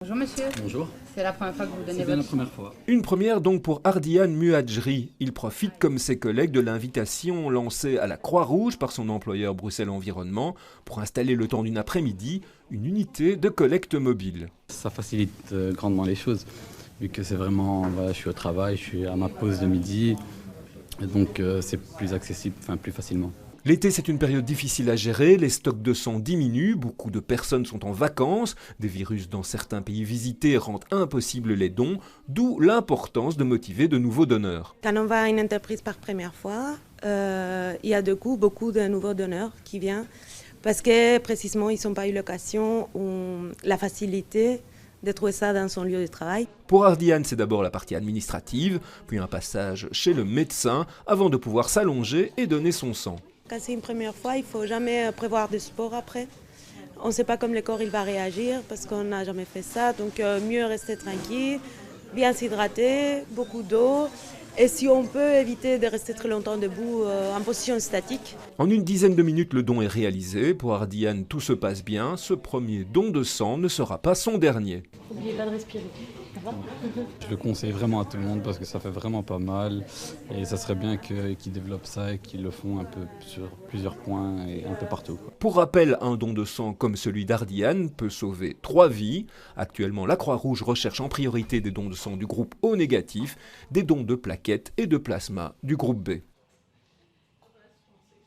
Bonjour monsieur. Bonjour. C'est la première fois que vous donnez C'est bien la votre... première fois. Une première donc pour Ardian Muhadjri. Il profite comme ses collègues de l'invitation lancée à la Croix-Rouge par son employeur Bruxelles Environnement pour installer le temps d'une après-midi une unité de collecte mobile. Ça facilite grandement les choses, vu que c'est vraiment, voilà, je suis au travail, je suis à ma pause de midi, et donc c'est plus accessible, plus facilement. L'été, c'est une période difficile à gérer, les stocks de sang diminuent, beaucoup de personnes sont en vacances, des virus dans certains pays visités rendent impossibles les dons, d'où l'importance de motiver de nouveaux donneurs. Quand on va à une entreprise par première fois, il y a du coup beaucoup de nouveaux donneurs qui viennent parce que précisément ils n'ont pas eu l'occasion ou la facilité de trouver ça dans son lieu de travail. Pour Ardian, c'est d'abord la partie administrative, puis un passage chez le médecin avant de pouvoir s'allonger et donner son sang. Quand c'est une première fois, il ne faut jamais prévoir de sport après. On ne sait pas comment le corps il va réagir parce qu'on n'a jamais fait ça. Donc mieux rester tranquille, bien s'hydrater, beaucoup d'eau. Et si on peut éviter de rester très longtemps debout en position statique. En une dizaine de minutes, le don est réalisé. Pour Ardian, tout se passe bien. Ce premier don de sang ne sera pas son dernier. N'oubliez pas de respirer. Je le conseille vraiment à tout le monde parce que ça fait vraiment pas mal et ça serait bien qu'ils développent ça et qu'ils le font un peu sur plusieurs points et un peu partout. Pour rappel, un don de sang comme celui d'Ardian peut sauver 3 vies. Actuellement, la Croix-Rouge recherche en priorité des dons de sang du groupe O négatif, des dons de plaquettes et de plasma du groupe B.